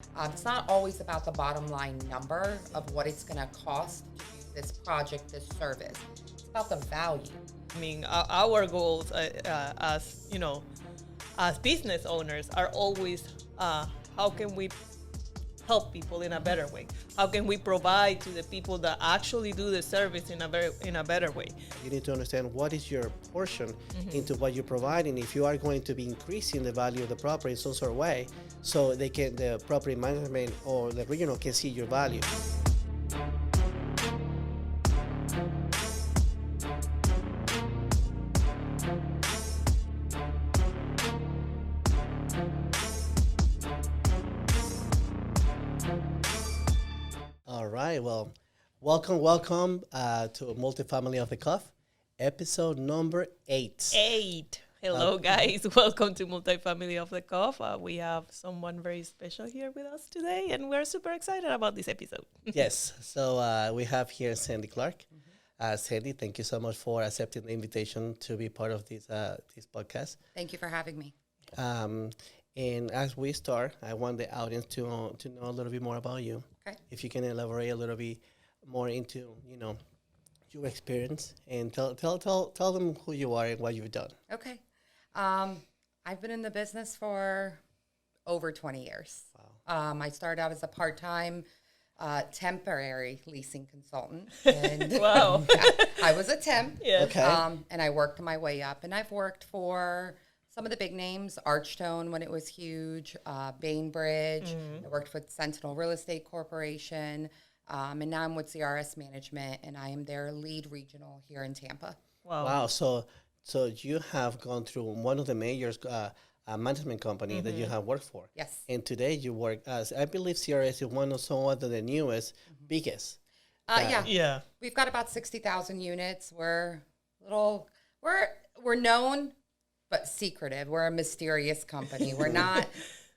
It's not always about the bottom line number of what it's going to cost to do this project, this service. It's about the value. I mean, our goals as as business owners are always how can we help people in a better way? How can we provide to the people that actually do the service in a better way? You need to understand what is your portion into what you're providing. If you are going to be increasing the value of the property in some sort of way, so the property management or the regional can see your value. All right, well, welcome to Multifamily of the Cuff, episode number 8. 8. Hello, guys. Welcome to Multifamily of the Cuff. We have someone very special here with us today, and we're super excited about this episode. Yes, so we have here Sandy Clark. Sandy, thank you so much for accepting the invitation to be part of this podcast. Thank you for having me. And as we start, I want the audience to know a little bit more about you. Okay. If you can elaborate a little bit more into, your experience and tell them who you are and what you've done. Okay. I've been in the business for over 20 years. Wow. I started out as a part-time temporary leasing consultant. And Wow. I was a temp. Yeah. Okay. And I worked my way up. And I've worked for some of the big names, Archstone when it was huge, Bainbridge. I worked with Sentinel Real Estate Corporation. And now I'm with CRS Management, and I am their lead regional here in Tampa. Wow. So you have gone through one of the major management company that you have worked for. Yes. And today you work as, I believe CRS is one of somewhat of the newest, biggest. Yeah. Yeah. We've got about 60,000 units. We're known, but secretive. We're a mysterious company. We're not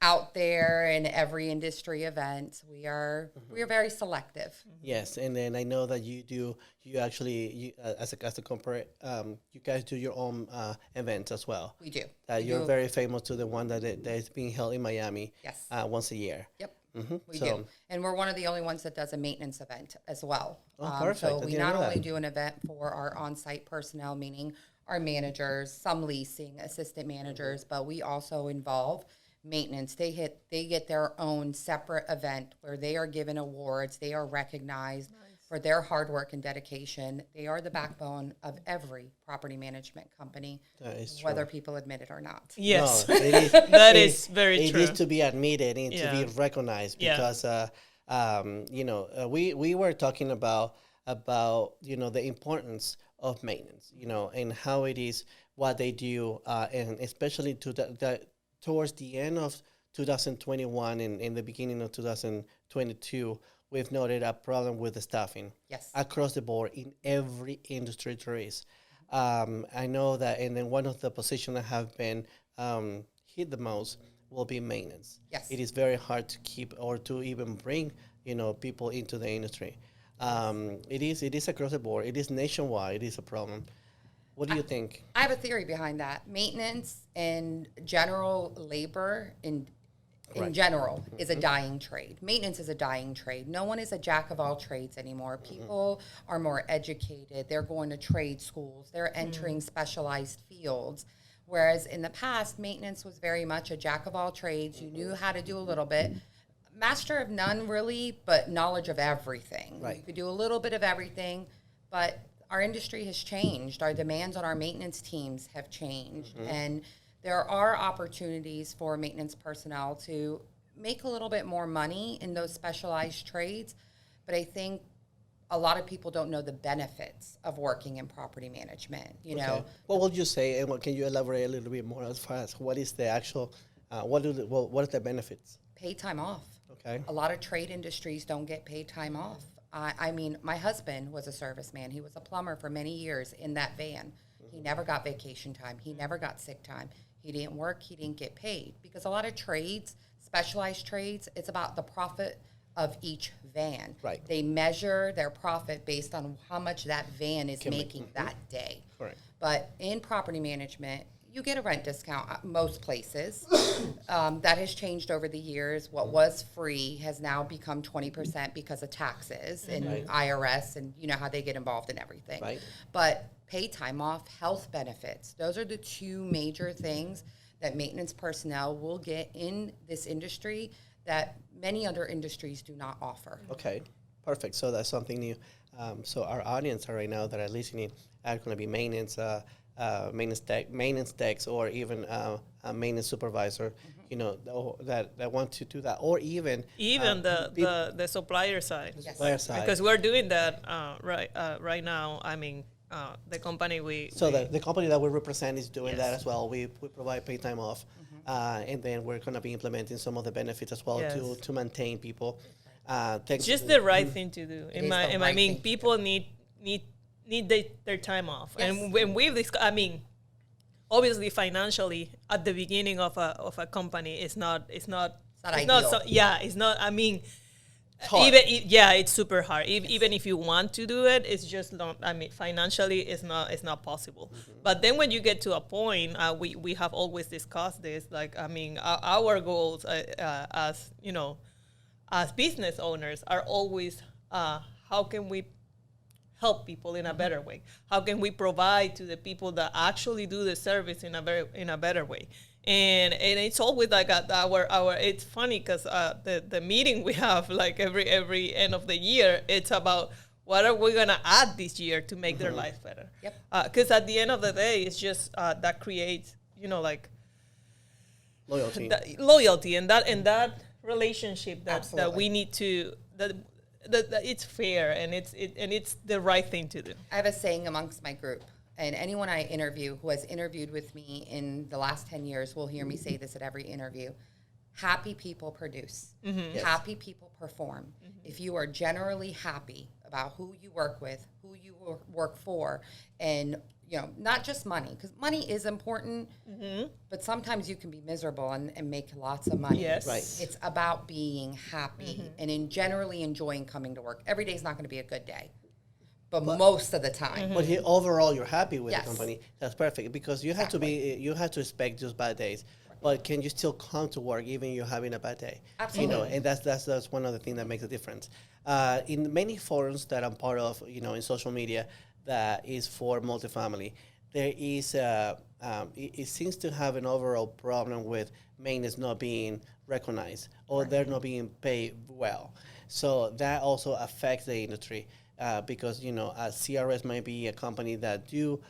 out there in every industry event. We are very selective. Yes, and then I know that you actually as a corporate, you guys do your own events as well. We do. You're very famous to the one that is being held in Miami. Yes. Once a year. Yep. We do. And we're one of the only ones that does a maintenance event as well. Oh, perfect. So I we didn't not know only that. do an event for our on-site personnel, meaning our managers, some leasing, assistant managers, but we also involve maintenance. They get their own separate event where they are given awards. They are recognized for their hard work and dedication. They are the backbone of every property management company, That is true. whether people admit it or not. Yes. No, it is, That is very it true. is to be admitted and Yeah. to be recognized Yeah. because we were talking about the importance of maintenance, and how it is what they do, and especially towards the end of 2021 and in the beginning of 2022, we've noted a problem with the staffing. Yes. Across the board in every industry there is. I know that, and then one of the positions that have been hit the most will be maintenance. Yes. It is very hard to keep or to even bring people into the industry. It is across the board. It is nationwide. It is a problem. What do you think? I have a theory behind that. Maintenance and general labor in general is a dying trade. Maintenance is a dying trade. No one is a jack of all trades anymore. People are more educated. They're going to trade schools. They're entering specialized fields. Whereas in the past, maintenance was very much a jack of all trades. You knew how to do a little bit. Master of none, really, but knowledge of everything. Right. You could do a little bit of everything, but our industry has changed. Our demands on our maintenance teams have changed. And there are opportunities for maintenance personnel to make a little bit more money in those specialized trades. But I think a lot of people don't know the benefits of working in property management. You know, What would you say, and can you elaborate a little bit more as far as what is the actual, what are the benefits? paid time off. Okay. A lot of trade industries don't get paid time off. I mean, my husband was a serviceman. He was a plumber for many years in that van. He never got vacation time. He never got sick time. He didn't work. He didn't get paid. Because a lot of trades, specialized trades, it's about the profit of each van. Right. They measure their profit based on how much that van is making that day. Correct. But in property management, you get a rent discount at most places. That has changed over the years. What was free has now become 20% because of taxes and IRS, and you know how they get involved in everything. Right. But paid time off, health benefits, those are the two major things that maintenance personnel will get in this industry that many other industries do not offer. Okay, perfect. So that's something new. So our audience right now that are listening are going to be maintenance techs, or even a maintenance supervisor, you know, that want to do that, or even the supplier side. Yes. supplier side. Because we're doing that right now. I mean, the company The company that we represent is doing that as well. We provide paid time off, and then we're going to be implementing some of the benefits as well to maintain people. Just the right thing to do. Right thing to People need their time off, Yes. and when we've discussed, I mean, obviously financially at the beginning of a company, it's not ideal. it's not. I mean. hard. It's super hard. Even if you want to do it, it's just not. I mean, financially, it's not possible. But then when you get to a point, we have always discussed this. Like, I mean, our goals as you know, as business owners are always how can we help people in a better way? How can we provide to the people that actually do the service in a better way? And it's always like our it's funny because the meeting we have like every end of the year, it's about what are we gonna add this year to make their life better. Because at the end of the day, it's just that creates, you know, like loyalty and that relationship that we need to that it's fair and it's the right thing to do. I have a saying amongst my group, and anyone I interview who has interviewed with me in the last 10 years will hear me say this at every interview. Happy people produce. Yes. Happy people perform. If you are generally happy about who you work with, who you work for, and you know, not just money, because money is important, but sometimes you can be miserable and make lots of money. Yes. Right. It's about being happy and generally enjoying coming to work. Every day is not going to be a good day, but most of the time. But overall, you're happy with Yes. the company. That's perfect, because you have to expect just bad days. But can you still come to work even you're having a bad day? Absolutely. You know, and that's one of the things that makes a difference. In many forums that I'm part of, you know, in social media, that is for multifamily, there is it seems to have an overall problem with maintenance not being recognized, or they're not being paid well. So that also affects the industry, because, you know, CRS might be a company that do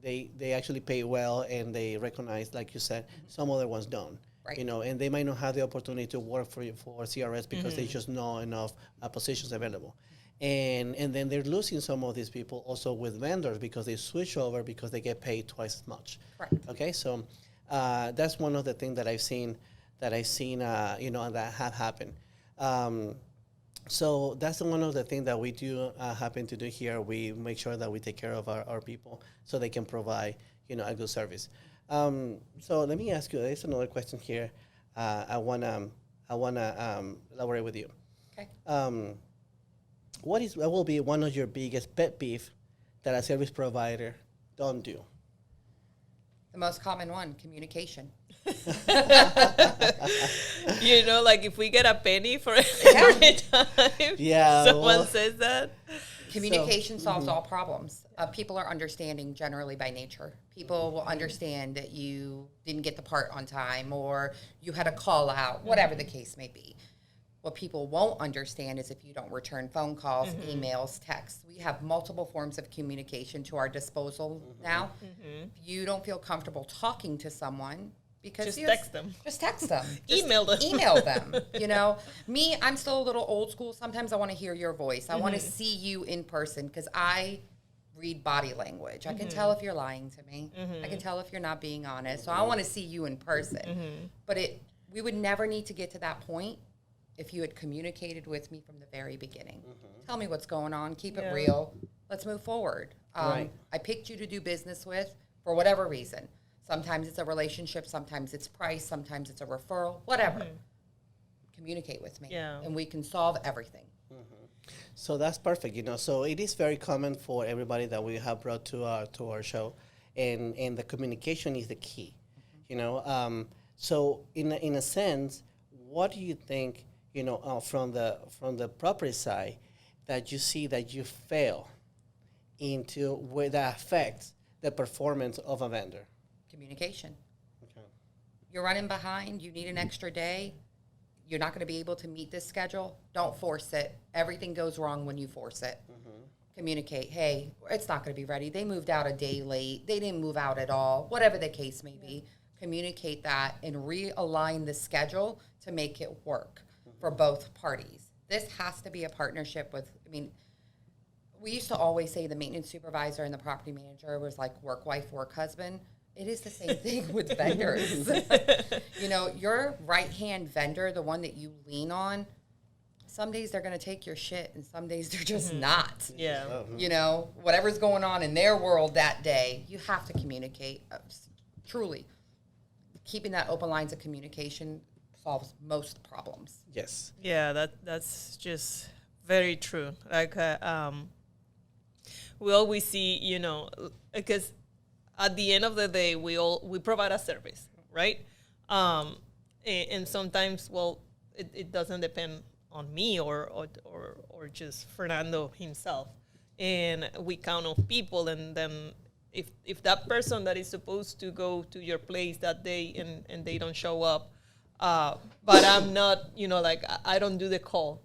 they actually pay well and they recognize, like you said, some other ones don't. Right. You know, and they might not have the opportunity to work for CRS because they just know enough positions available. And then they're losing some of these people also with vendors because they switch over because they get paid twice as much. Correct. Okay, so that's one of the things that I've seen you know, that have happened. So that's one of the things that we do happen to do here. We make sure that we take care of our people so they can provide, you know, a good service. So let me ask you, there's another question here. I wanna elaborate with you. Okay. What will be one of your biggest pet peeve that a service provider don't do? The most common one, communication. You know, like if we get a penny for every time someone says that. Communication solves all problems. People are understanding generally by nature. People will understand that you didn't get the part on time or you had a call out, whatever the case may be. What people won't understand is if you don't return phone calls, emails, texts. We have multiple forms of communication to our disposal now. If you don't feel comfortable talking to someone, because Just text them. Just text them. Email them. Email them. You know, me, I'm still a little old school. Sometimes I want to hear your voice. I want to see you in person because I read body language. I can tell if you're lying to me. I can tell if you're not being honest. So I want to see you in person. But we would never need to get to that point if you had communicated with me from the very beginning. Tell me what's going on. Keep it real. Let's move forward. Right. I picked you to do business with for whatever reason. Sometimes it's a relationship. Sometimes it's price. Sometimes it's a referral. Whatever. Communicate with me. And we can solve everything. So that's perfect, you know. So it is very common for everybody that we have brought to our show, and the communication is the key. You know, so in a sense, what do you think? You know, from the property side, that you see that you fail into where that affects the performance of a vendor. Communication. Okay. You're running behind, you need an extra day, you're not going to be able to meet this schedule, don't force it. Everything goes wrong when you force it. Communicate, hey, it's not going to be ready. They moved out a day late. They didn't move out at all. Whatever the case may be, communicate that and realign the schedule to make it work for both parties. This has to be a partnership with, I mean, we used to always say the maintenance supervisor and the property manager was like work wife, work husband. It is the same thing with vendors. You know, your right-hand vendor, the one that you lean on, some days they're going to take your shit and some days they're just not. Yeah. You know, whatever's going on in their world that day, you have to communicate. Truly, keeping that open lines of communication solves most problems. Yes. Yeah, that's just very true. Like, we always see, you know, because at the end of the day, we provide a service, right? And sometimes, well, it doesn't depend on me or just Fernando himself, and we count on people, and then if that person that is supposed to go to your place that day and they don't show up, but I'm not, you know, like I don't do the call.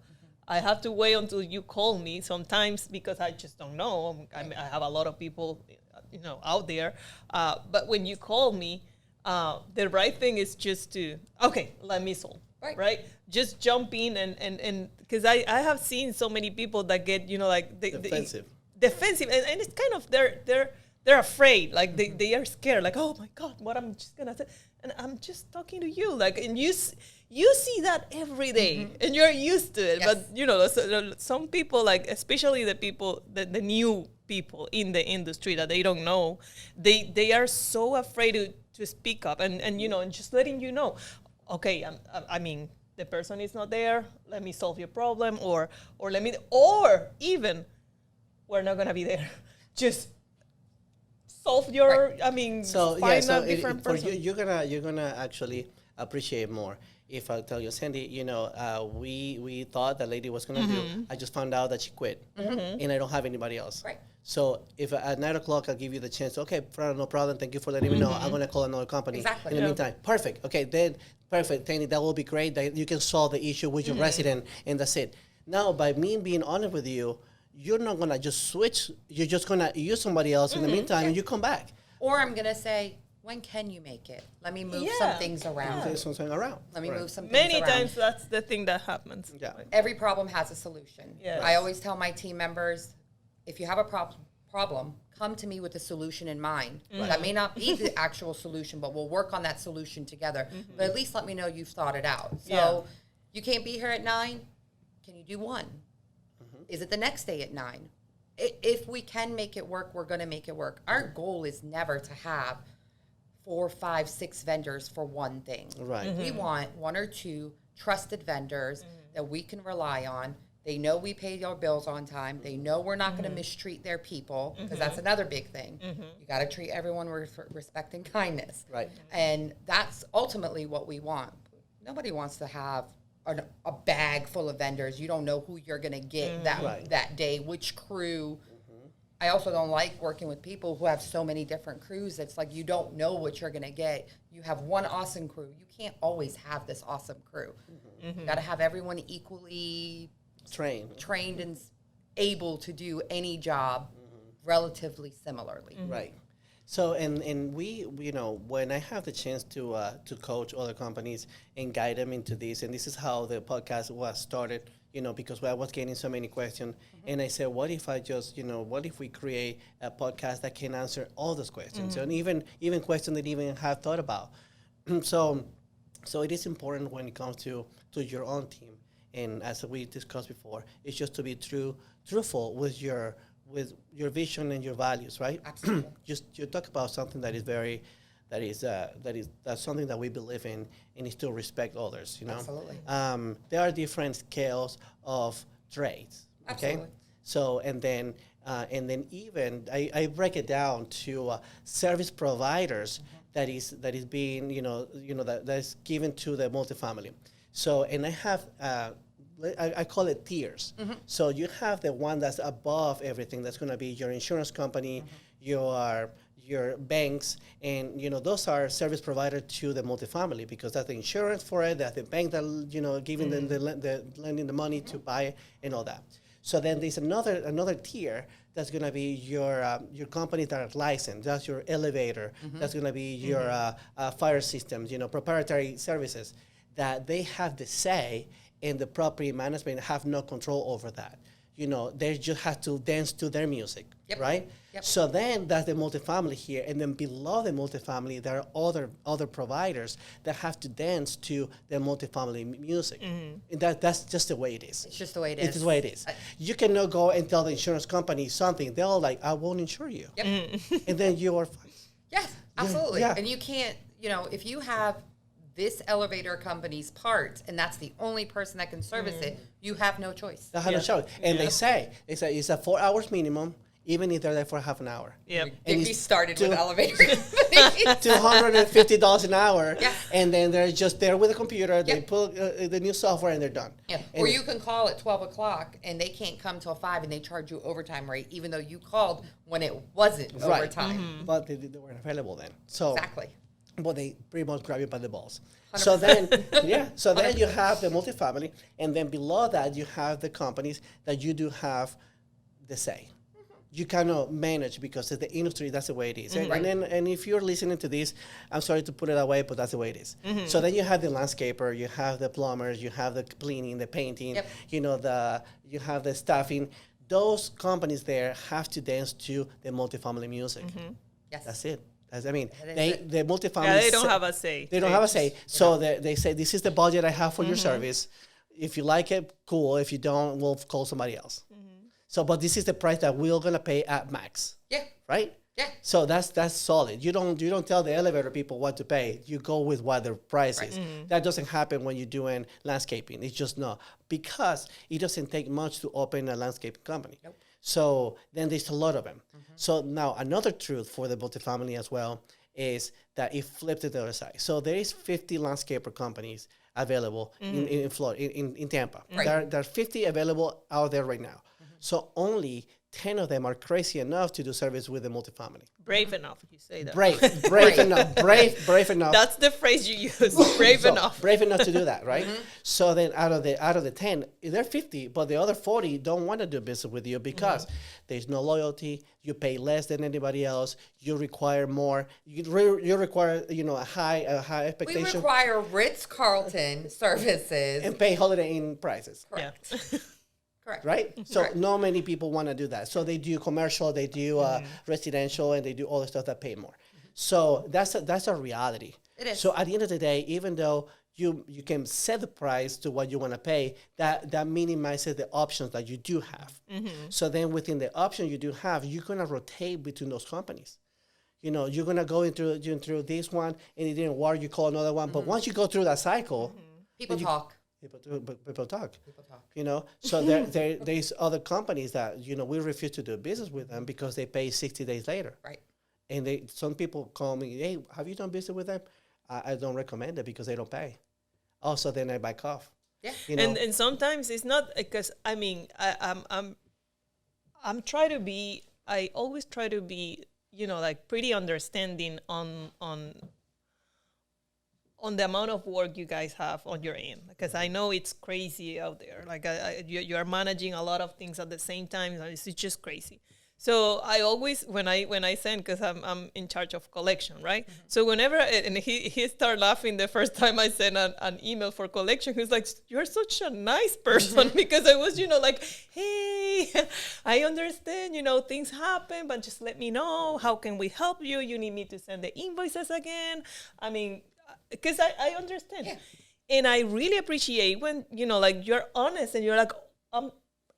I have to wait until you call me sometimes because I just don't know. I have a lot of people, you know, out there. But when you call me, the right thing is just to, okay, let me solve, right? Just jump in and because I have seen so many people that get, you know, like defensive, and it's kind of they're afraid, like they are scared, like, oh my God, what I'm just gonna say, and I'm just talking to you, like, and you see that every day, and you're used to it. Yes. But you know, some people, like especially the people, the new people in the industry that they don't know, they are so afraid to speak up, and you know, and just letting you know, okay, I mean, the person is not there. Let me solve your problem, or even we're not gonna be there. Just solve your. I mean, find a different person. You're gonna actually appreciate more if I tell you, Sandy, you know, we thought that lady was gonna do. I just found out that she quit, and I don't have anybody else. Right. So if at 9 o'clock I'll give you the chance, okay, no problem, thank you for letting me know. I'm gonna call another company. Exactly. In the meantime, perfect. Okay, then perfect, Tanny, that will be great. That you can solve the issue with your resident, and that's it. Now, by me being honest with you, you're not gonna just switch. You're just gonna use somebody else in the meantime, and you come back. Or I'm gonna say, when can you make it? Let me move some things around. Let me move some things around. Many times that's the thing that happens. Yeah. Every problem has a solution. Yes. I always tell my team members, if you have a problem, come to me with a solution in mind. That may not be the actual solution, but we'll work on that solution together. But at least let me know you've thought it out. So you can't be here at 9. Can you do 1? Is it the next day at 9? If we can make it work, we're going to make it work. Our goal is never to have 4, 5, 6 vendors for one thing. Right. We want 1 or 2 trusted vendors that we can rely on. They know we pay our bills on time. They know we're not going to mistreat their people, because that's another big thing. You got to treat everyone with respect and kindness. Right. And that's ultimately what we want. Nobody wants to have a bag full of vendors. You don't know who you're going to get that day, which crew. I also don't like working with people who have so many different crews. It's like you don't know what you're going to get. You have one awesome crew. You can't always have this awesome crew. You got to have everyone equally trained and able to do any job relatively similarly. Right. So, and we, you know, when I have the chance to coach other companies and guide them into this, and this is how the podcast was started, you know, because I was getting so many questions, and I said, what if what if we create a podcast that can answer all those questions, and even questions that even have thought about. So it is important when it comes to your own team, and as we discussed before, it's just to be truthful with your vision and your values, right? Absolutely. You talk about something that is that's something that we believe in, and is to respect others. You know, Absolutely. There are different scales of trades. Okay. Absolutely. So, and then And then even I break it down to service providers that is being that is given to the multifamily. So and I have I call it tiers. So you have the one that's above everything. That's going to be your insurance company, your banks, and those are service provider to the multifamily because that's the insurance for it. That's the bank that giving them the lending the money to buy it and all that. So then there's another tier that's going to be your companies that are licensed. That's your elevator. That's going to be your fire systems. Proprietary services that they have the say, and the property management have no control over that. They just have to dance to their music, right? Yep. So then that's the multifamily here, and then below the multifamily, there are other providers that have to dance to the multifamily music. And that's just the way it is. It's just the way it is. It's the way it is. You cannot go and tell the insurance company something. They're all like, I won't insure you. Yep. And then you are fine. Yes, absolutely. Yeah. And you can't, if you have this elevator company's parts, and that's the only person that can service it, you have no choice. They have no choice. And they say it's a 4 hours minimum, even if they're there for half an hour. Yep. Get me started with elevator $250 an hour, Yeah. and then they're just there with a computer. They Yep. put the new software, and they're done. Yeah. And Or you can call at 12 o'clock, and they can't come till 5, and they charge you overtime rate, even though you called when it wasn't right. overtime. But they weren't available then. So Exactly. But they pretty much grab you by the balls. 100%. So then, so then you have the multifamily, and then below that you have the companies that you do have the say. You cannot manage because it's the industry. That's the way it is. And if you're listening to this, I'm sorry to put it that way, but that's the way it is. So then you have the landscaper, you have the plumbers, you have the cleaning, the painting. Yep. You have the staffing. Those companies there have to dance to the multifamily music. Yes. That's it. The multifamily. Yeah, they don't have a say. They don't have a say. So they say, this is the budget I have for your service. If you like it, cool. If you don't, we'll call somebody else. So, but this is the price that we're gonna pay at max. Yeah. Right. Yeah. So that's solid. You don't tell the elevator people what to pay. You go with what their price is. That doesn't happen when you're doing landscaping. It's just not, because it doesn't take much to open a landscaping company. Nope. So then there's a lot of them. So now another truth for the multifamily as well is that it flipped to the other side. So there is 50 landscaper companies available in Florida, in Tampa. Right. There are 50 available out there right now. So only 10 of them are crazy enough to do service with the multifamily. Brave enough, you say that. Brave enough. Brave enough. That's the phrase you use. Brave enough. Brave enough to do that, right? So then out of the 10, they're 50, but the other 40 don't want to do business with you because there's no loyalty. You pay less than anybody else. You require more. You require a high expectation. We require Ritz-Carlton services and pay Holiday Inn prices. Correct. Yeah. Correct. Right? So Correct. not many people want to do that. So they do commercial, they do residential, and they do all the stuff that pay more. So that's a reality. It is. So at the end of the day, even though you can set the price to what you want to pay, that minimizes the options that you do have. So then within the option you do have, you're going to rotate between those companies. You're going to go into this one, and it didn't work, you call another one. But once you go through that cycle, People talk. People talk. So there's other companies that we refuse to do business with them because they pay 60 days later. Right. And some people call me, hey, have you done business with them? I don't recommend it because they don't pay. Also, then I back off. Yeah. And sometimes it's not because I'm trying to be. I always try to be like pretty understanding on the amount of work you guys have on your end, because I know it's crazy out there. Like you are managing a lot of things at the same time. It's just crazy. So I always, when I send, because I'm in charge of collection, right? So whenever, and he started laughing the first time I sent an email for collection. He was like, "You're such a nice person," because I was, like, "Hey, I understand, things happen, but just let me know. How can we help you? You need me to send the invoices again?" I mean, because I understand. Yeah. And I really appreciate when, like, you're honest and you're like,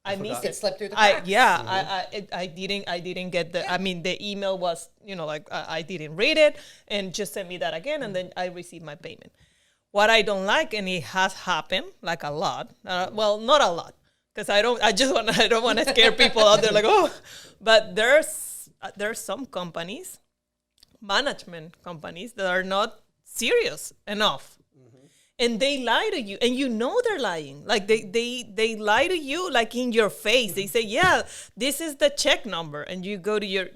I missed it. Slipped through the cracks. I didn't get the, the email was, like, I didn't read it, and just send me that again, and then I received my payment. What I don't like, and it has happened, like, a lot, well, not a lot, because I don't want to scare people out there like, oh, but there's some companies, management companies, that are not serious enough. And they lie to you, and you know they're lying. Like they lie to you, like in your face. They say, "Yeah, this is the check number," and you go to your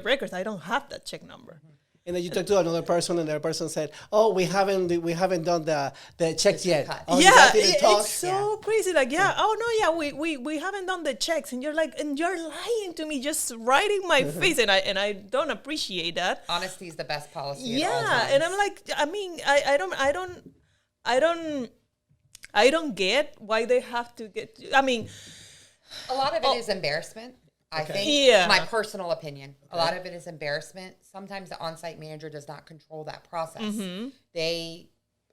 records. I don't have that check number. And then you talk to another person, and that person said, "Oh, we haven't done the checks yet." Oh, yeah, it's so crazy. Like, oh no, yeah, we haven't done the checks, and you're like, and you're lying to me, just right in my face, and I don't appreciate that. Honesty is the best policy. Yeah, and I'm like, I mean, I don't get why they have to get. I mean, a lot of it is embarrassment. I think, my personal opinion, a lot of it is embarrassment. Sometimes the on-site manager does not control that process. They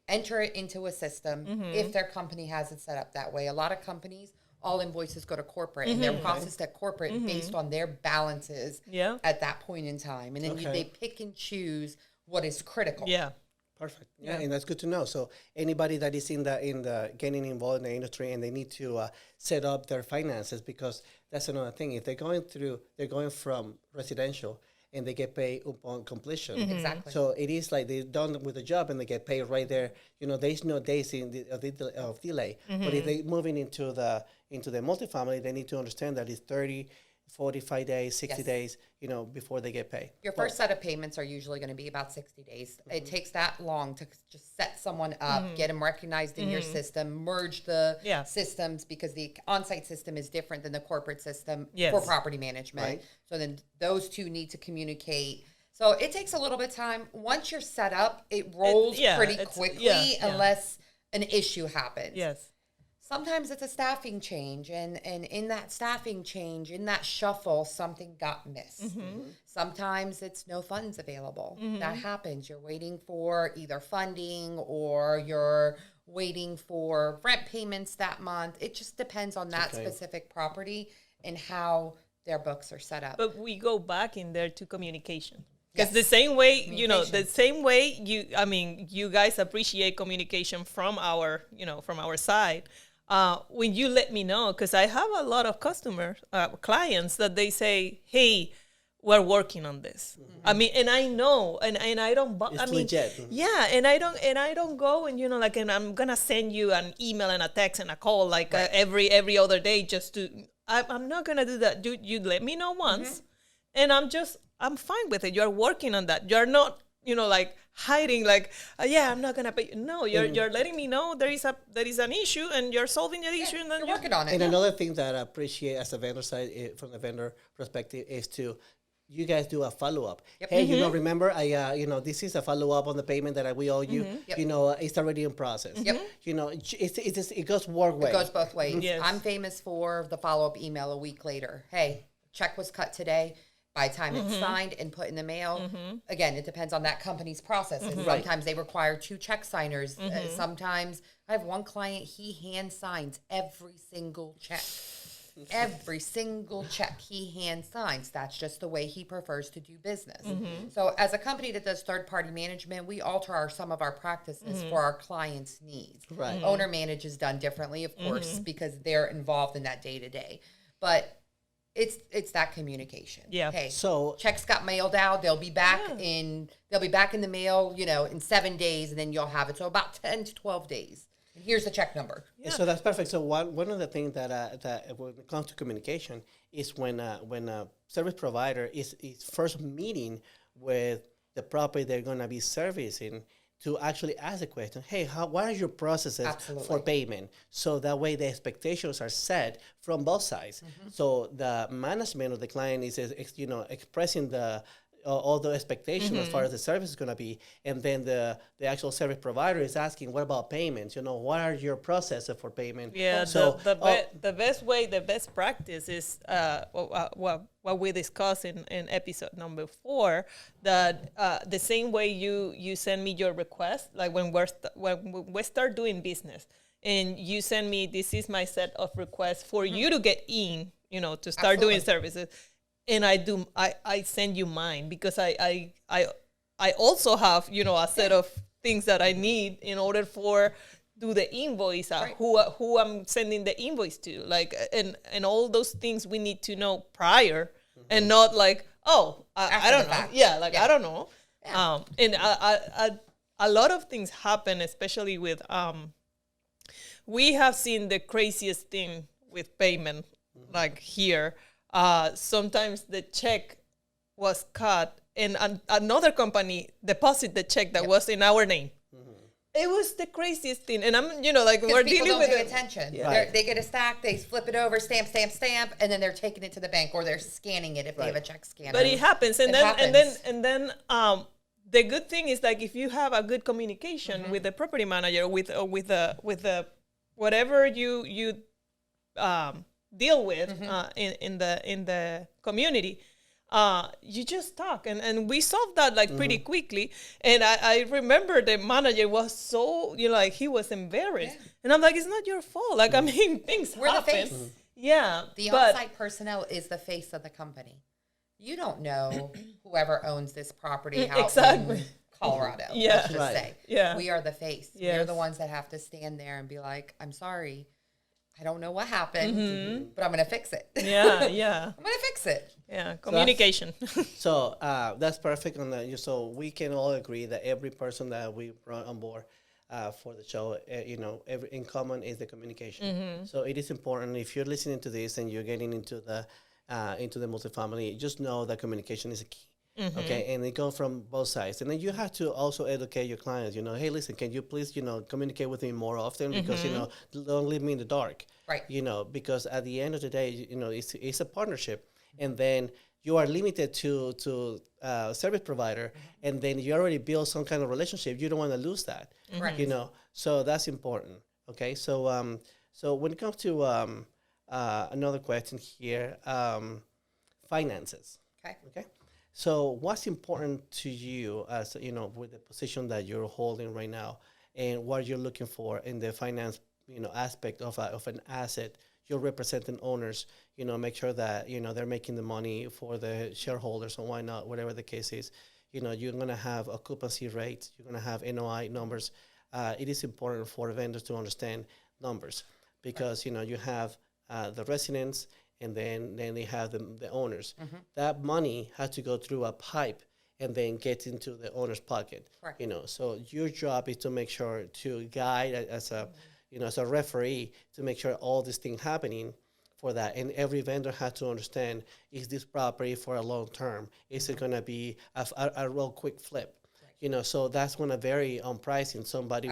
enter it into a system if their company has it set up that way. A lot of companies, all invoices go to corporate, and they're processed at corporate based on their balances at that point in time. And then they pick and choose what is critical. Yeah. Perfect. Yeah, and that's good to know. So anybody that is in the getting involved in the industry, and they need to set up their finances, because that's another thing. If they're going from residential and they get paid upon completion. Exactly. So it is like they're done with the job and they get paid right there. You know, there's no days of delay. But if they're moving into the multifamily, they need to understand that it's 30, 45 days, 60 days, you know, before they get paid. Your first set of payments are usually going to be about 60 days. It takes that long to just set someone up, get them recognized in your system, merge the systems, because the on-site system is different than the corporate system for property management. Right. So then those two need to communicate. So it takes a little bit of time. Once you're set up, it rolls pretty quickly unless an issue happens. Yes. Sometimes it's a staffing change, and in that staffing change, in that shuffle, something got missed. Sometimes it's no funds available. That happens. You're waiting for either funding, or you're waiting for rent payments that month. It just depends on that specific property and how their books are set up. But we go back in there to communication. Because the same way, you know, you guys appreciate communication from our side. When you let me know, because I have a lot of clients that they say, "Hey, we're working on this." I mean, and I know, and I don't. It's legit. Yeah, and I don't go and and I'm gonna send you an email and a text and a call like every other day just to. I'm not gonna do that. You let me know once, and I'm fine with it. You're working on that. You're not, like hiding, like, I'm not gonna pay. No, you're letting me know there is an issue, and you're solving the issue, and then you're working on it. And another thing that I appreciate as a vendor side, from the vendor perspective, is you guys do a follow up. Hey, remember, this is a follow up on the payment that we owe you. It's already in process. It goes both ways. It goes both ways. Yes. I'm famous for the follow up email a week later. Hey, check was cut today. By the time it's signed and put in the mail, again, it depends on that company's processes. Sometimes they require 2 check signers. Sometimes I have one client, he hand signs every single check. Every single check he hand signs. That's just the way he prefers to do business. So as a company that does third-party management, we alter some of our practices for our clients' needs. Right. Owner manage is done differently, of course, because they're involved in that day-to-day. But it's that communication. Yeah. Hey, so checks got mailed out. They'll be back in the mail, in 7 days, and then you'll have it. So about 10 to 12 days. And here's the check number. Yeah. So that's perfect. So one of the things that when it comes to communication is when a service provider is first meeting with the property they're going to be servicing, to actually ask the question, hey, what are your processes for payment? So that way the expectations are set from both sides. So the management of the client is expressing all the expectations as far as the service is going to be. And then the actual service provider is asking, what about payments? What are your processes for payment? Yeah, so the best practice is what we discussed in episode number 4, that the same way you send me your request, like when we start doing business, and you send me, this is my set of requests for you to get in, to start doing services. And I send you mine, because I also have, a set of things that I need in order for do the invoice, Right. who I'm sending the invoice to, like, and all those things we need to know prior, and not like, oh, I After don't the know, fact. yeah, like Yeah. I don't know, Yeah. and a lot of things happen, especially with we have seen the craziest thing with payment, like here. Sometimes the check was cut, and another company deposit the check that was in our name. It was the craziest thing, and I'm, like, we're Because people dealing don't with pay it. attention. Right. They get a stack, they flip it over, stamp, stamp, stamp, and then they're taking it to the bank, or they're scanning it if they have a check scanner. But it happens, and It then happens. and then the good thing is, like, if you have a good communication with the property manager, with the whatever you deal with in the community, you just talk, and we solved that, like, pretty quickly. And I remember the manager was so, like, he was embarrassed, and I'm like, it's not your fault. Like, I mean, things We're the happen. face. Yeah, The but on-site personnel is the face of the company. You don't know whoever owns this property out Exactly. in Colorado. Yeah. Let's just Right. say. Yeah. We are the face. We're Yes. the ones that have to stand there and be like, I'm sorry. I don't know what happened, but I'm going to fix it. yeah, I'm going to fix it. yeah, communication. So that's perfect on that. So we can all agree that every person that we brought on board for the show, every in common is the communication. So it is important, if you're listening to this and you're getting into the multifamily, just know that communication is a key. Okay, and it goes from both sides, and then you have to also educate your clients. Hey, listen, can you please, communicate with me more often, because don't leave me in the dark. Right. Because at the end of the day, it's a partnership, and then you are limited to service provider, and then you already build some kind of relationship. You don't want to lose that. Correct. So that's important. Okay, so so when it comes to another question here, finances. Okay. So what's important to you, as with the position that you're holding right now, and what you're looking for in the finance, aspect of an asset? You're representing owners, make sure that, they're making the money for the shareholders, and why not, whatever the case is. You're going to have occupancy rates, you're going to have NOI numbers. It is important for vendors to understand numbers, because, you have the residents, and then they have the owners. That money has to go through a pipe and then get into the owner's pocket. Correct. So your job is to make sure to guide as a, as a referee, to make sure all this thing happening for that. And every vendor has to understand, is this property for a long term? Is it going to be a real quick flip? So that's going to vary on pricing. Somebody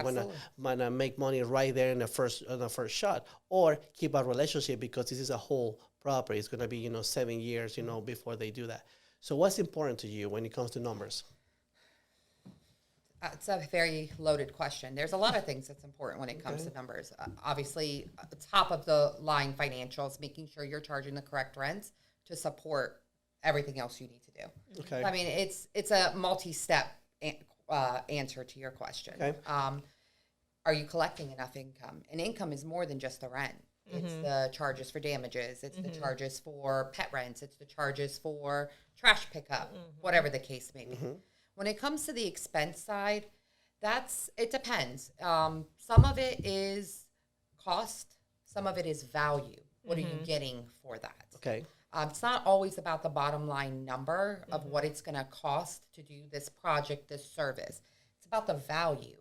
wanna make money right there in the first shot, or keep a relationship, because this is a whole property. It's going to be 7 years before they do that. So what's important to you when it comes to numbers? It's a very loaded question. There's a lot of things that's important when it comes to numbers. Obviously, top of the line financials, making sure you're charging the correct rents to support everything else you need to do. Okay. I mean, it's a multi-step answer to your question. Okay. Are you collecting enough income? And income is more than just the rent. It's the charges for damages. It's the charges for pet rents. It's the charges for trash pickup, whatever the case may be. When it comes to the expense side, it depends. Some of it is cost. Some of it is value. What are you getting for that? Okay. It's not always about the bottom line number of what it's going to cost to do this project, this service. It's about the value.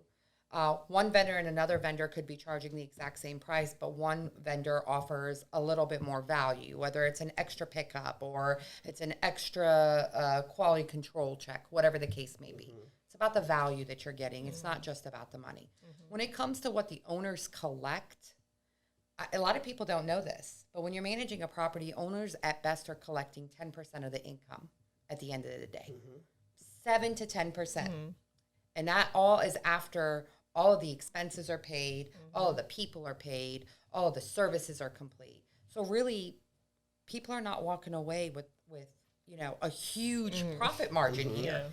One vendor and another vendor could be charging the exact same price, but one vendor offers a little bit more value, whether it's an extra pickup or it's an extra quality control check, whatever the case may be. It's about the value that you're getting. It's not just about the money. When it comes to what the owners collect, a lot of people don't know this, but when you're managing a property, owners at best are collecting 10% of the income at the end of the day. 7 to 10%. And that all is after all of the expenses are paid, all of the people are paid, all of the services are complete. So really, people are not walking away with a huge profit margin here.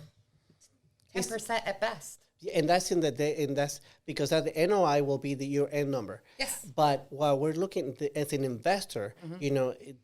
10% at best. Yeah, and that's in the day, and that's because that the NOI will be your end number. Yes. But while we're looking as an investor,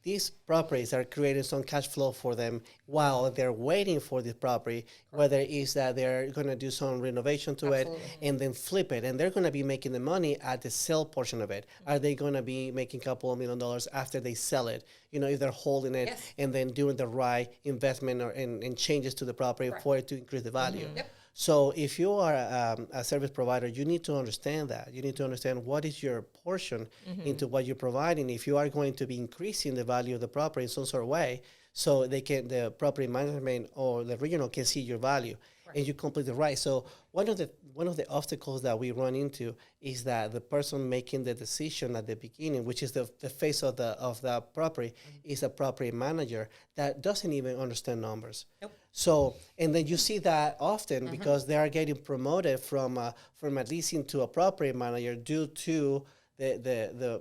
these properties are creating some cash flow for them while they're waiting for the property. Whether it's that they're going to do some renovation to it and then flip it, and they're going to be making the money at the sale portion of it. Are they going to be making a couple of $1 million after they sell it? If they're holding it and then doing the right investment and changes to the property for it to increase the value. Yep. So if you are a service provider, you need to understand that. You need to understand what is your portion into what you're providing. If you are going to be increasing the value of the property in some sort of way, so the property management or the regional can see your value, and you're completely right. So one of the obstacles that we run into is that the person making the decision at the beginning, which is the face of the property, is a property manager that doesn't even understand numbers. Nope. So, and then you see that often because they are getting promoted from a leasing to a property manager due to the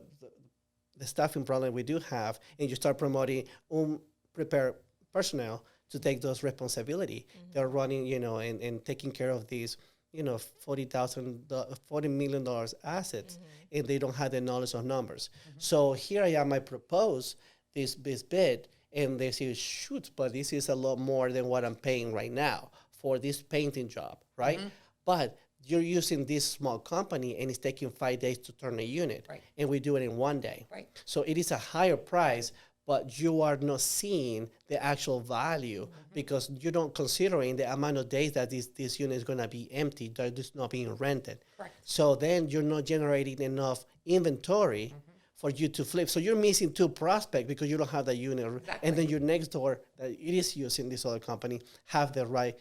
staffing problem we do have, and you start promoting unprepared personnel to take those responsibility. They're running, and taking care of these, $40 million assets, and they don't have the knowledge of numbers. So here I am, I propose this bid, and they say, shoot, but this is a lot more than what I'm paying right now for this painting job, right? But you're using this small company, and it's taking 5 days to turn a unit, and we do it in 1 day. Right. So it is a higher price, but you are not seeing the actual value because you don't considering the amount of days that this unit is going to be empty, that it's not being rented. Correct. So then you're not generating enough inventory for you to flip. So you're missing two prospects because you don't have that unit. Exactly. And then your next door that it is using this other company have the right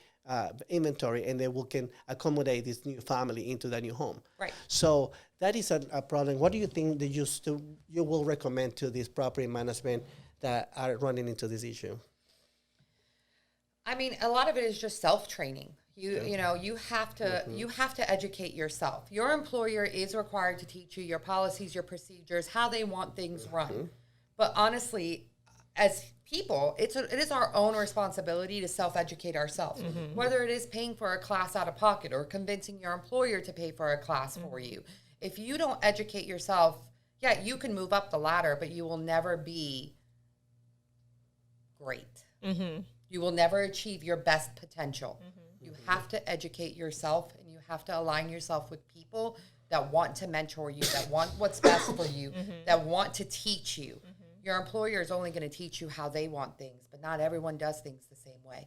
inventory, and they can accommodate this new family into that new home. Right. So that is a problem. What do you think that you will recommend to this property management that are running into this issue? I mean, a lot of it is just self-training. You have to educate yourself. Your employer is required to teach you your policies, your procedures, how they want things run. But honestly, as people, it is our own responsibility to self-educate ourselves. Whether it is paying for a class out of pocket or convincing your employer to pay for a class for you. If you don't educate yourself, you can move up the ladder, but you will never be great. You will never achieve your best potential. You have to educate yourself, and you have to align yourself with people that want to mentor you, that want what's best for you, that want to teach you. Your employer is only going to teach you how they want things, but not everyone does things the same way.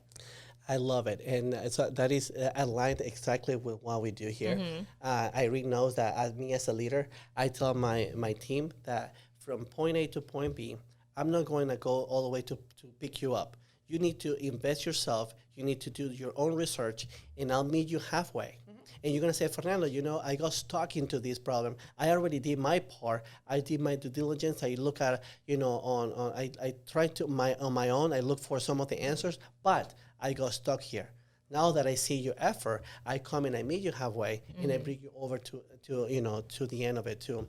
I love it. And so that is aligned exactly with what we do here. Irene knows that as a leader, I tell my team that from point A to point B, I'm not going to go all the way to pick you up. You need to invest yourself. You need to do your own research, and I'll meet you halfway. And you're going to say, Fernando, I got stuck into this problem. I already did my part. I did my due diligence. I look at, I tried to, on my own, I look for some of the answers, but I got stuck here. Now that I see your effort, I come and I meet you halfway, and I bring you over to the end of it, to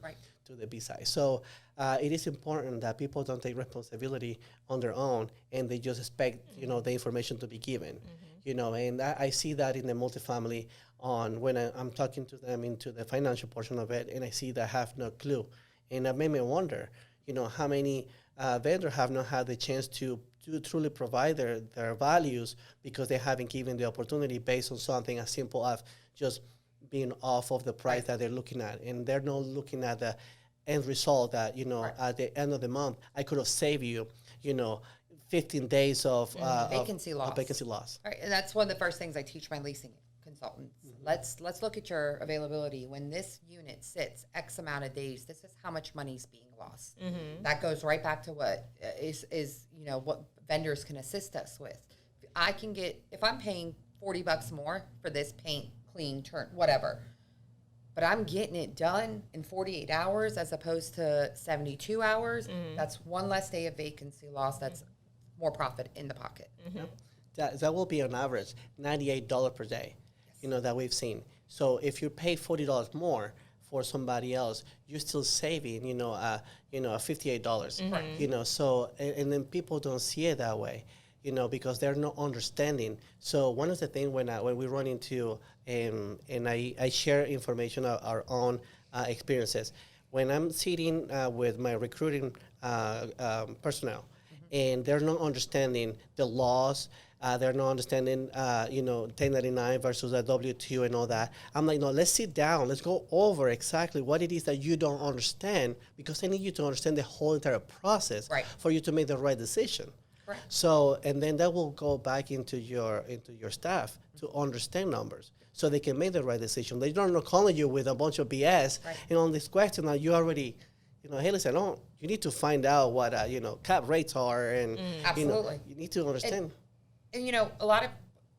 the B side. So it is important that people don't take responsibility on their own, and they just expect, the information to be given. And I see that in the multifamily when I'm talking to them into the financial portion of it, and I see that have no clue. And that made me wonder, how many vendors have not had the chance to truly provide their values because they haven't given the opportunity based on something as simple as just being off of the price that they're looking at. And they're not looking at the end result that, at the end of the month, I could have saved you, 15 days of vacancy loss. Right, and that's one of the first things I teach my leasing consultants. Let's look at your availability. When this unit sits X amount of days, this is how much money is being lost. That goes right back to what is what vendors can assist us with. If I'm paying $40 more for this paint, clean, turn, whatever, but I'm getting it done in 48 hours as opposed to 72 hours, that's one less day of vacancy loss. That's more profit in the pocket. That will be on average $98 per day, that we've seen. So if you pay $40 more for somebody else, you're still saving, $58. So, and then people don't see it that way. because they're not understanding. So one of the things when we run into, and I share information of our own experiences, when I'm sitting with my recruiting personnel, and they're not understanding the laws, they're not understanding, 1099 versus a W-2 and all that. I'm like, no, let's sit down. Let's go over exactly what it is that you don't understand, because I need you to understand the whole entire process for you to make the right decision. Right. So, and then that will go back into your staff to understand numbers, so they can make the right decision. They don't calling you with a bunch of BS and on this question that you already, hey, listen, you need to find out what cap rates are, and Absolutely. you need to understand. And a lot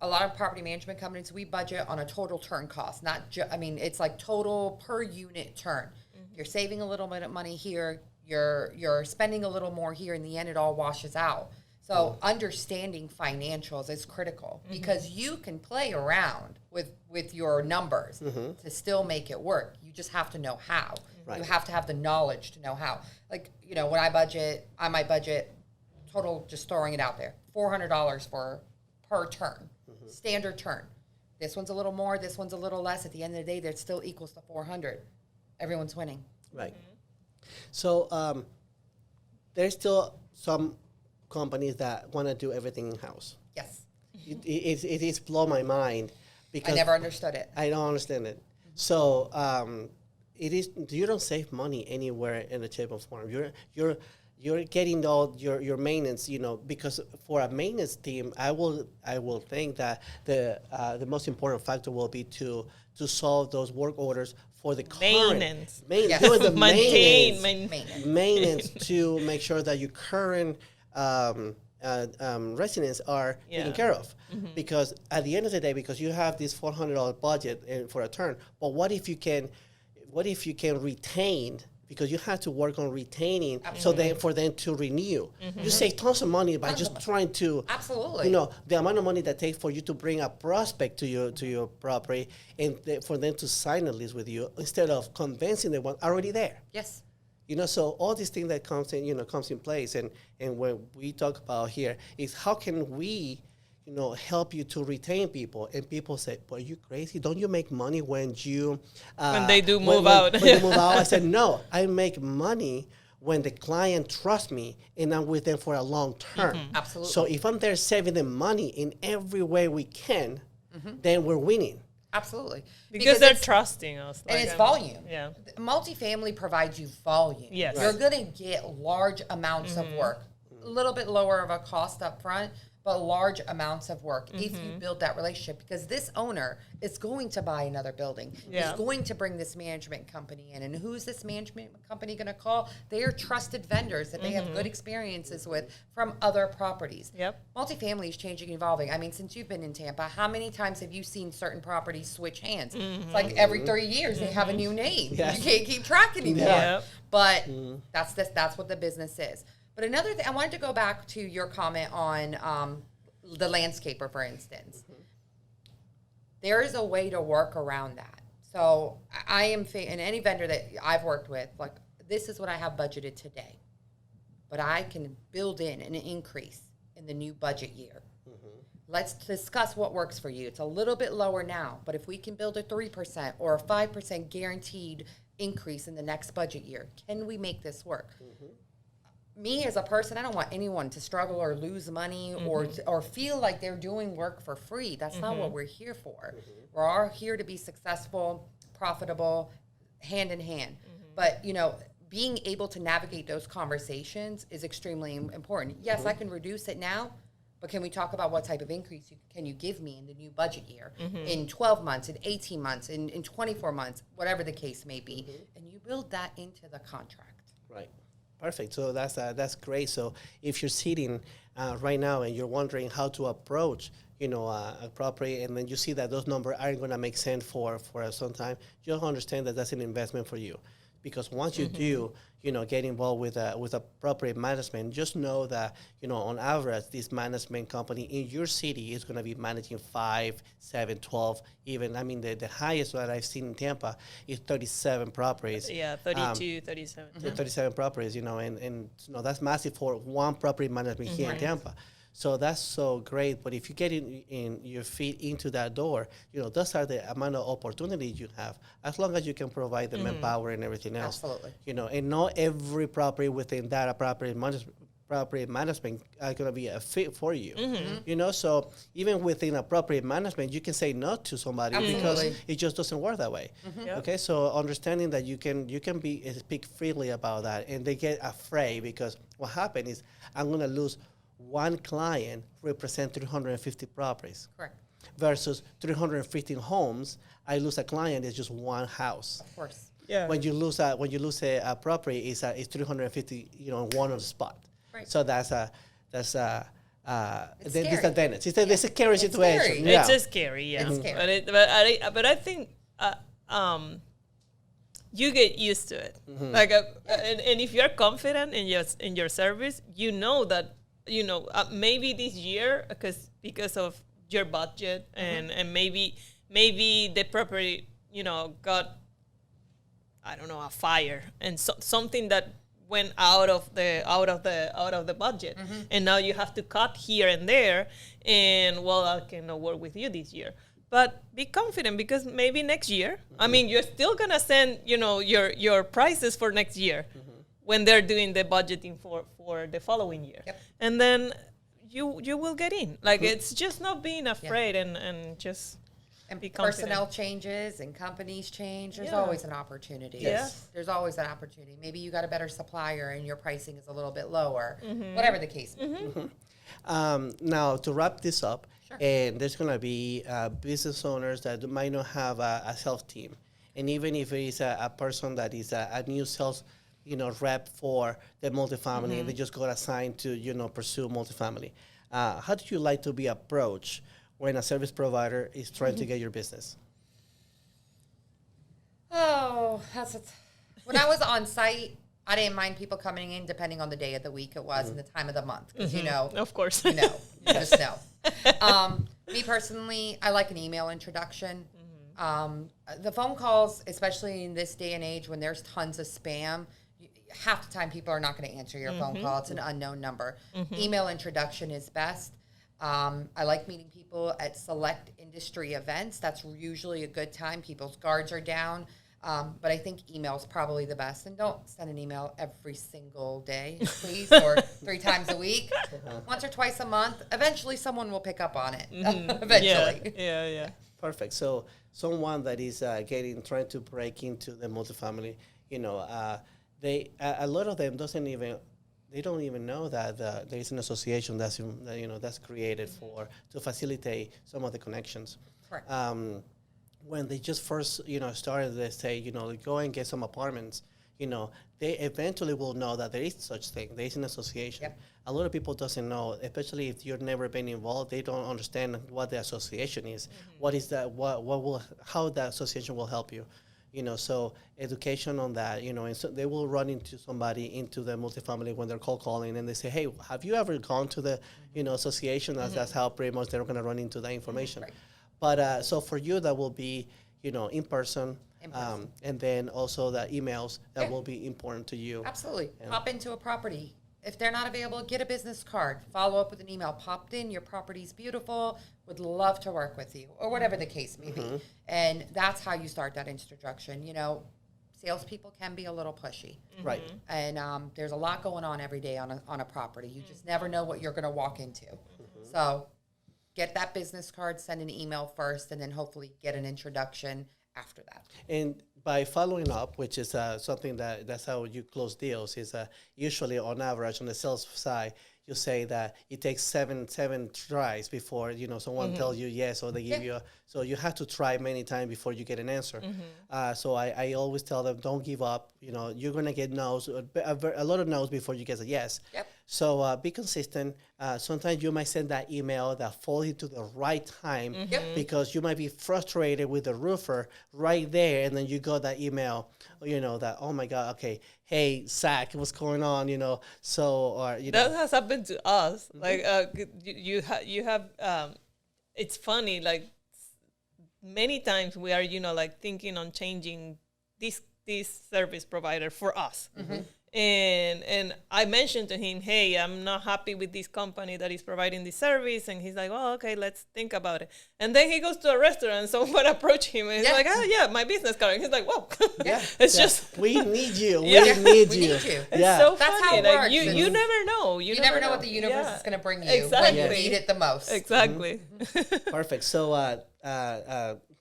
of property management companies, we budget on a total turn cost, not it's like total per unit turn. You're saving a little bit of money here, you're spending a little more here. In the end, it all washes out. So understanding financials is critical, because you can play around with your numbers to still make it work. You just have to know how. Right. You have to have the knowledge to know how. Like, when I might budget total, just throwing it out there, $400 per turn, standard turn. This one's a little more, this one's a little less. At the end of the day, that still equals to 400. Everyone's winning. Right. So there's still some companies that want to do everything in-house. Yes. It is blow my mind, because I never understood it. I don't understand it. So you don't save money anywhere in the shape or form. You're getting all your maintenance, because for a maintenance team, I will think that the most important factor will be to solve those work orders for the maintenance. Doing the maintenance to make sure that your current residents are taken care of. Because at the end of the day, because you have this $400 budget for a turn, but what if you can retain? Because you have to work on retaining, so then for them to renew. You save tons of money by just trying to. Absolutely. The amount of money that takes for you to bring a prospect to your property, and for them to sign a lease with you, instead of convincing the one already there. Yes. So all these things that comes in place, and what we talk about here is how can we, help you to retain people. And people say, "Well, are you crazy? Don't you make money when you when they do move out?" When they move out, I said, "No, I make money when the client trusts me and I'm with them for a long term." Absolutely. So if I'm there saving them money in every way we can, then we're winning. Absolutely. Because they're trusting us. And it's volume. Yeah. Multifamily provides you volume. Yes. You're going to get large amounts of work, a little bit lower of a cost up front, but large amounts of work if you build that relationship, because this owner is going to buy another building. Yeah. He's going to bring this management company in. And who's this management company going to call? They are trusted vendors that they have good experiences with from other properties. Yep. Multifamily is changing and evolving. I mean, since you've been in Tampa, how many times have you seen certain properties switch hands? It's like every 3 years they have a new name. Yes. You can't keep track anymore. Yep. But that's what the business is. But another thing, I wanted to go back to your comment on the landscaper, for instance. There is a way to work around that. So I am, and any vendor that I've worked with, like, this is what I have budgeted today. But I can build in an increase in the new budget year. Let's discuss what works for you. It's a little bit lower now, but if we can build a 3% or a 5% guaranteed increase in the next budget year, can we make this work? Me as a person, I don't want anyone to struggle or lose money or feel like they're doing work for free. That's not what we're here for. We're all here to be successful, profitable, hand in hand. But, being able to navigate those conversations is extremely important. Yes, I can reduce it now, but can we talk about what type of increase can you give me in the new budget year, in 12 months, in 18 months, in 24 months, whatever the case may be. And you build that into the contract. Right. Perfect. So that's great. So if you're sitting right now and you're wondering how to approach, a property, and then you see that those numbers aren't going to make sense for some time, you'll understand that that's an investment for you. Because once you do, get involved with a property management, just know that, on average, this management company in your city is going to be managing 5, 7, 12, even. I mean, the highest that I've seen in Tampa is 37 properties. Yeah, 32, 37. 37 properties, and that's massive for one property management here in Tampa. So that's so great. But if you get in your feet into that door, those are the amount of opportunities you have, as long as you can provide the manpower and everything else. Absolutely. And not every property within that property management are going to be a fit for you. So even within a property management, you can say no to somebody because it just doesn't work that way. Yep. Okay, so understanding that you can speak freely about that, and they get afraid because what happened is I'm going to lose one client represent 350 properties. Correct. Versus 315 homes, I lose a client that's just one house. Of course. Yeah. When you lose a property, it's 350, one on the spot. Right. So that's a scary. disadvantage. It's a scary situation. scary. Yeah. It's just scary, yeah. It's scary. But I think you get used to it. Like, and if you're confident in your service, that maybe this year because of your budget and maybe the property got, I don't know, a fire and something that went out of the budget, and now you have to cut here and there, and I cannot work with you this year. But be confident, because maybe next year, I mean, you're still gonna send your prices for next year when they're doing the budgeting for the following year, and then you will get in. Like, it's just not being afraid and just. And be confident. personnel changes and companies change. There's Yeah. always an opportunity. Yes. There's always an opportunity. Maybe you got a better supplier and your pricing is a little bit lower. Whatever the case may be. Now, to wrap this up, Sure. and there's going to be business owners that might not have a sales team. And even if it is a person that is a new sales rep for the multifamily, and they just got assigned to pursue multifamily, how do you like to be approached when a service provider is trying to get your business? Oh, when I was on site, I didn't mind people coming in depending on the day of the week it was and the time of the month. Because, Of course. you just know. Me personally, I like an email introduction. The phone calls, especially in this day and age when there's tons of spam, half the time people are not going to answer your phone call. It's an unknown number. Email introduction is best. I like meeting people at select industry events. That's usually a good time. People's guards are down. But I think email is probably the best. And don't send an email every single day, please, or 3 times a week. Once or twice a month. Eventually, someone will pick up on it. Eventually. Yeah. Perfect. So someone that is trying to break into the multifamily, they a lot of them they don't even know that there is an association that's created to facilitate some of the connections. Correct. When they just first started, they say go and get some apartments. They eventually will know that there is such thing. There is an association. Yep. A lot of people doesn't know, especially if you've never been involved. They don't understand what the association is. What is that? How the association will help you. So education on that, and so they will run into somebody into the multifamily when they're cold calling, and they say, hey, have you ever gone to the, association? That's how pretty much they're going to run into that information. Right. But so for you, that will be, in person. In-person. And then also the emails that will be important to you. Absolutely. Pop into a property. If they're not available, get a business card. Follow up with an email. Popped in, your property's beautiful. Would love to work with you, or whatever the case may be. And that's how you start that introduction. Salespeople can be a little pushy. Right. And there's a lot going on every day on a property. You just never know what you're going to walk into. So get that business card, send an email first, and then hopefully get an introduction after that. And by following up, which is something that's how you close deals, is usually on average on the sales side, you say that it takes seven tries before someone tells you yes, or they give you so you have to try many times before you get an answer. So I always tell them, don't give up. You're gonna get no's, a lot of no's before you get a yes. Yep. So be consistent. Sometimes you might send that email that falls into the right time because you might be frustrated with the roofer right there, and then you got that email, that, oh my God, okay, hey, Zach, what's going on, so, or, That has happened to us. Like, you have, it's funny, like, many times we are, like, thinking on changing this service provider for us. And I mentioned to him, hey, I'm not happy with this company that is providing this service. And he's like, oh, okay, let's think about it. And then he goes to a restaurant and someone approached him and he's like, oh, yeah, my business card. And he's like, whoa, Yeah. it's just, we need you. Yeah. We need We you. need you. it's Yeah. so That's funny. how it Like, works. you never know. You never know what the universe Yeah. is going to bring you Exactly. when you need it the most. Exactly. Perfect. So,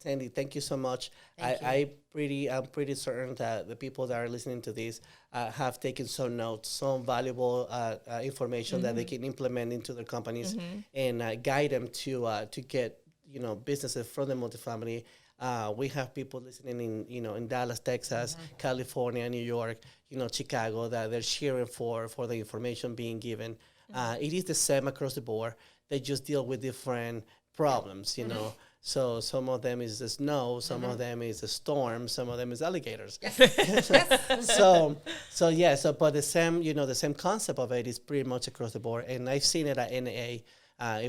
Sandy, thank you so much. I'm pretty certain that the people that are listening to this have taken some notes, some valuable information that they can implement into their companies and guide them to get businesses from the multifamily. We have people listening in Dallas, Texas, California, New York, Chicago, that they're cheering for the information being given. It is the same across the board. They just deal with different problems, So some of them is the snow, some of them is the storm, some of them is alligators. So but the same concept of it is pretty much across the board. And I've seen it at NAA.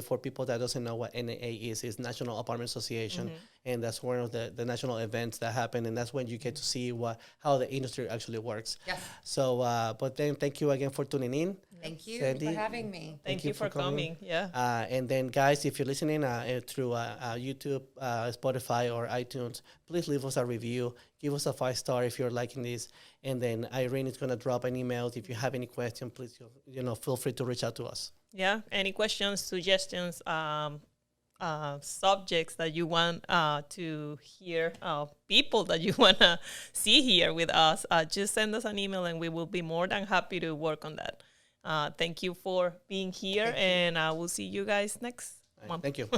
For people that doesn't know what NAA is National Apartment Association, and that's one of the national events that happen, and that's when you get to see how the industry actually works. Yes. So, but then thank you again for tuning in. Thank you Sandy, for having me. Thank you for coming. Yeah. And then, guys, if you're listening through YouTube, Spotify, or iTunes, please leave us a review. Give us a 5-star if you're liking this. And then Irene is going to drop an email. If you have any question, please, feel free to reach out to us. Yeah. Any questions, suggestions, subjects that you want to hear, people that you want to see here with us, just send us an email and we will be more than happy to work on that. Thank you for being here, and I will see you guys next month. Thank you.